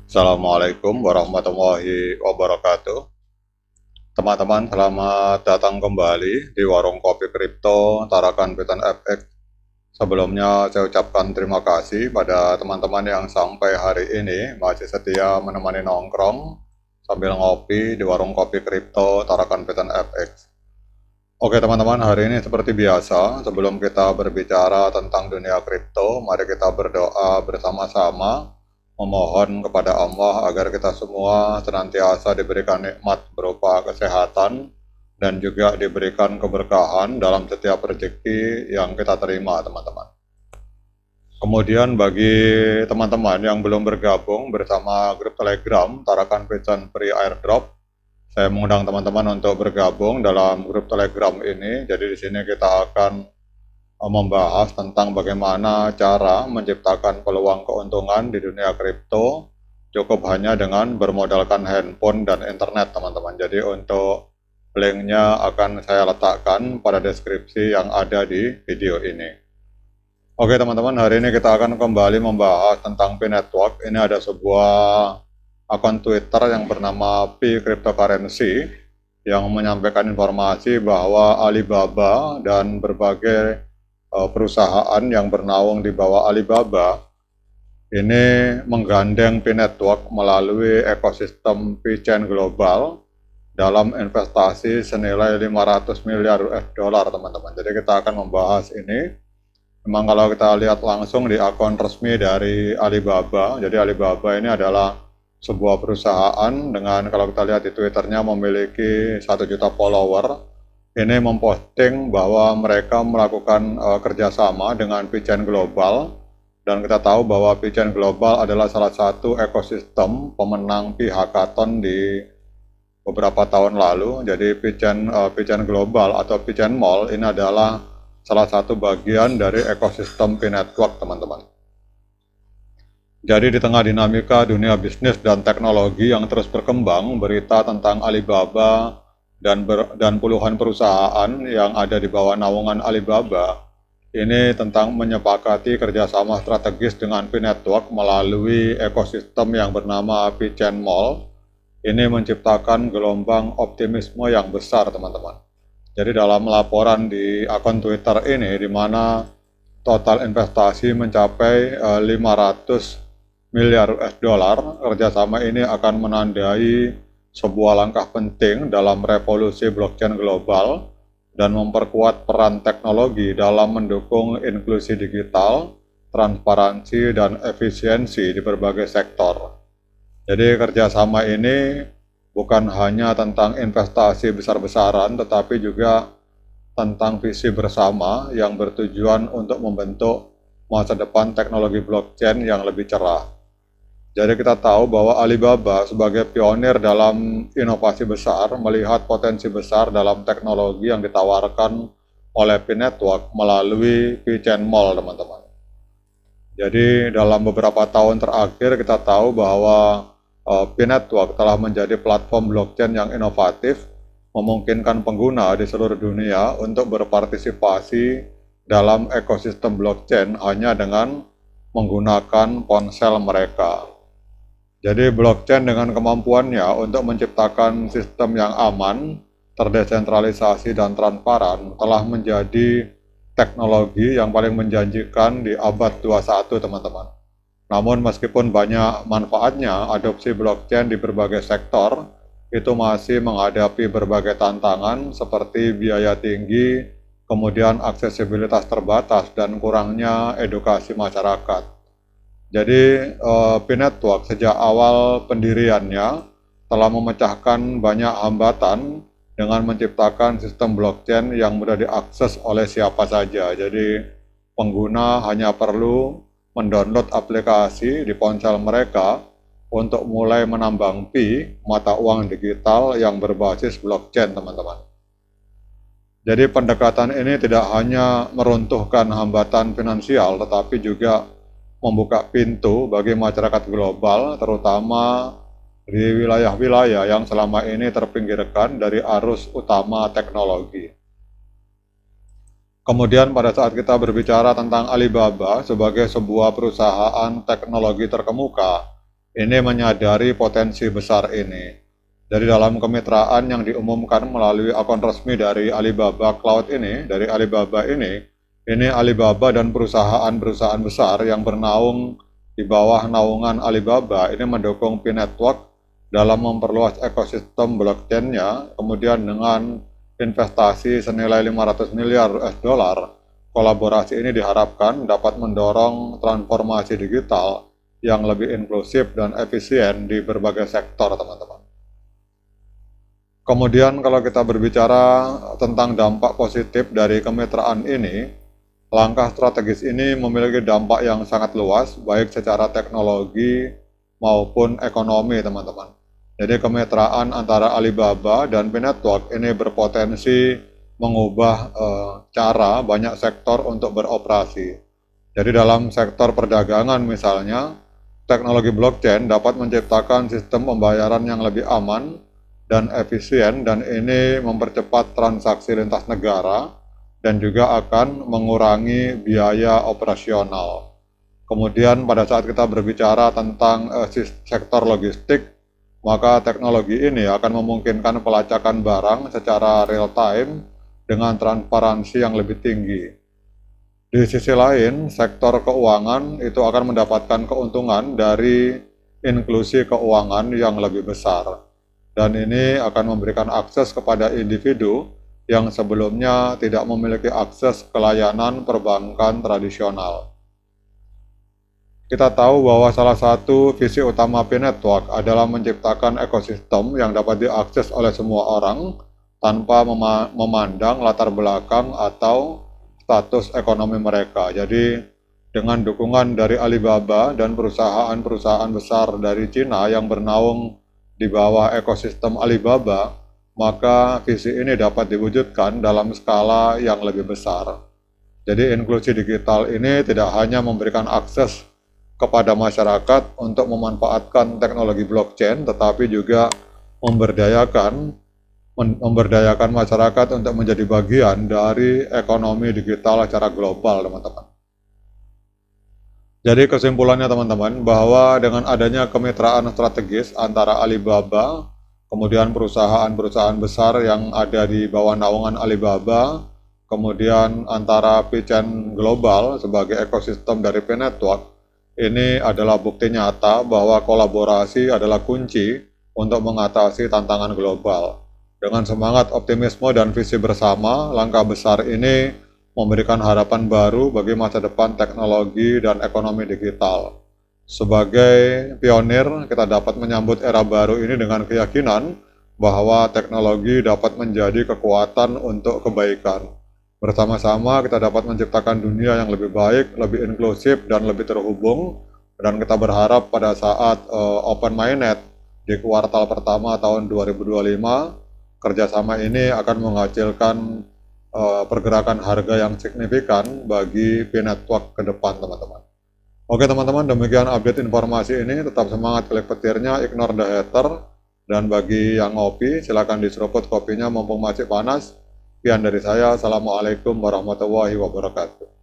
Assalamualaikum warahmatullahi wabarakatuh. Teman-teman, selamat datang kembali di Warung Kopi Kripto Tarakan Piton FX. Sebelumnya saya ucapkan terima kasih pada teman-teman yang sampai hari ini masih setia menemani nongkrong sambil ngopi di Warung Kopi Kripto Tarakan Piton FX. Oke teman-teman, hari ini seperti biasa, sebelum kita berbicara tentang dunia kripto, mari kita berdoa bersama-sama, memohon kepada Allah agar kita semua senantiasa diberikan nikmat berupa kesehatan dan juga diberikan keberkahan dalam setiap rezeki yang kita terima, teman-teman. Kemudian bagi teman-teman yang belum bergabung bersama grup Telegram Tarakan Piton Free Airdrop, saya mengundang teman-teman untuk bergabung dalam grup Telegram ini. Jadi di sini kita akan membahas tentang bagaimana cara menciptakan peluang keuntungan di dunia kripto cukup hanya dengan bermodalkan handphone dan internet, teman-teman. Jadi untuk linknya akan saya letakkan pada deskripsi yang ada di video ini. Oke teman-teman, hari ini kita akan kembali membahas tentang Pi Network. Ini ada sebuah akun Twitter yang bernama Pi Cryptocurrency yang menyampaikan informasi bahwa Alibaba dan berbagai perusahaan yang bernaung di bawah Alibaba ini menggandeng Pi Network melalui ekosistem Pi Chain Global dalam investasi senilai 500 miliar US dollar, teman-teman. Jadi kita akan membahas ini. Memang kalau kita lihat langsung di akun resmi dari Alibaba, jadi Alibaba ini adalah sebuah perusahaan dengan, kalau kita lihat di Twitternya, memiliki 1 juta follower. Ini memposting bahwa mereka melakukan kerjasama dengan Pi Chain Global, dan kita tahu bahwa Pi Chain Global adalah salah satu ekosistem pemenang Pi Hackathon di beberapa tahun lalu. Jadi Pi Chain Global atau Pi Chain Mall ini adalah salah satu bagian dari ekosistem Pi Network, teman-teman. Jadi di tengah dinamika dunia bisnis dan teknologi yang terus berkembang, berita tentang Alibaba dan puluhan perusahaan yang ada di bawah naungan Alibaba ini tentang menyepakati kerjasama strategis dengan Pi Network melalui ekosistem yang bernama Pi Chain Mall. Ini menciptakan gelombang optimisme yang besar, teman-teman. Jadi dalam laporan di akun Twitter ini, di mana total investasi mencapai 500 miliar US dollar, kerjasama ini akan menandai sebuah langkah penting dalam revolusi blockchain global dan memperkuat peran teknologi dalam mendukung inklusi digital, transparansi, dan efisiensi di berbagai sektor. Jadi kerjasama ini bukan hanya tentang investasi besar-besaran, tetapi juga tentang visi bersama yang bertujuan untuk membentuk masa depan teknologi blockchain yang lebih cerah. Jadi kita tahu bahwa Alibaba sebagai pionir dalam inovasi besar melihat potensi besar dalam teknologi yang ditawarkan oleh Pi Network melalui Pi Chain Mall, teman-teman. Jadi dalam beberapa tahun terakhir kita tahu bahwa Pi Network telah menjadi platform blockchain yang inovatif, memungkinkan pengguna di seluruh dunia untuk berpartisipasi dalam ekosistem blockchain hanya dengan menggunakan ponsel mereka. Jadi blockchain dengan kemampuannya untuk menciptakan sistem yang aman, terdesentralisasi, dan transparan telah menjadi teknologi yang paling menjanjikan di abad 21, teman-teman. Namun meskipun banyak manfaatnya, adopsi blockchain di berbagai sektor itu masih menghadapi berbagai tantangan seperti biaya tinggi, kemudian aksesibilitas terbatas, dan kurangnya edukasi masyarakat. Jadi Pi Network sejak awal pendiriannya telah memecahkan banyak hambatan dengan menciptakan sistem blockchain yang mudah diakses oleh siapa saja. Jadi pengguna hanya perlu mendownload aplikasi di ponsel mereka untuk mulai menambang Pi, mata uang digital yang berbasis blockchain, teman-teman. Jadi pendekatan ini tidak hanya meruntuhkan hambatan finansial, tetapi juga membuka pintu bagi masyarakat global, terutama di wilayah-wilayah yang selama ini terpinggirkan dari arus utama teknologi. Kemudian pada saat kita berbicara tentang Alibaba sebagai sebuah perusahaan teknologi terkemuka ini menyadari potensi besar ini. Dari dalam kemitraan yang diumumkan melalui akun resmi dari Alibaba Cloud ini, dari Alibaba ini Alibaba dan perusahaan-perusahaan besar yang bernaung di bawah naungan Alibaba ini mendukung P-Network dalam memperluas ekosistem blockchain-nya, kemudian dengan investasi senilai 500 miliar US dollar. Kolaborasi ini diharapkan dapat mendorong transformasi digital yang lebih inklusif dan efisien di berbagai sektor, teman-teman. Kemudian kalau kita berbicara tentang dampak positif dari kemitraan ini, langkah strategis ini memiliki dampak yang sangat luas, baik secara teknologi maupun ekonomi, teman-teman. Jadi kemitraan antara Alibaba dan P-Network ini berpotensi mengubah cara banyak sektor untuk beroperasi. Jadi dalam sektor perdagangan misalnya, teknologi blockchain dapat menciptakan sistem pembayaran yang lebih aman dan efisien, dan ini mempercepat transaksi lintas negara dan juga akan mengurangi biaya operasional. Kemudian pada saat kita berbicara tentang sektor logistik, maka teknologi ini akan memungkinkan pelacakan barang secara real time dengan transparansi yang lebih tinggi. Di sisi lain, sektor keuangan itu akan mendapatkan keuntungan dari inklusi keuangan yang lebih besar. Dan ini akan memberikan akses kepada individu yang sebelumnya tidak memiliki akses ke layanan perbankan tradisional. Kita tahu bahwa salah satu visi utama P-Network adalah menciptakan ekosistem yang dapat diakses oleh semua orang tanpa memandang latar belakang atau status ekonomi mereka. Jadi dengan dukungan dari Alibaba dan perusahaan-perusahaan besar dari Cina yang bernaung di bawah ekosistem Alibaba, maka visi ini dapat diwujudkan dalam skala yang lebih besar. Jadi inklusi digital ini tidak hanya memberikan akses kepada masyarakat untuk memanfaatkan teknologi blockchain, tetapi juga memberdayakan masyarakat untuk menjadi bagian dari ekonomi digital secara global, teman-teman. Jadi kesimpulannya teman-teman, bahwa dengan adanya kemitraan strategis antara Alibaba, kemudian perusahaan-perusahaan besar yang ada di bawah naungan Alibaba, kemudian antara P-Chain Global sebagai ekosistem dari P-Network, ini adalah bukti nyata bahwa kolaborasi adalah kunci untuk mengatasi tantangan global. Dengan semangat optimisme dan visi bersama, langkah besar ini memberikan harapan baru bagi masa depan teknologi dan ekonomi digital. Sebagai pionir, kita dapat menyambut era baru ini dengan keyakinan bahwa teknologi dapat menjadi kekuatan untuk kebaikan. Bersama-sama kita dapat menciptakan dunia yang lebih baik, lebih inklusif, dan lebih terhubung. Dan kita berharap pada saat Open Mainnet di kuartal pertama tahun 2025, kerjasama ini akan menghasilkan pergerakan harga yang signifikan bagi P-Network ke depan, teman-teman. Oke teman-teman, demikian update informasi ini. Tetap semangat klik petirnya, ignore the hater, dan bagi yang ngopi, silakan diseruput kopinya mumpung masih panas. Sekian dari saya, Assalamualaikum warahmatullahi wabarakatuh.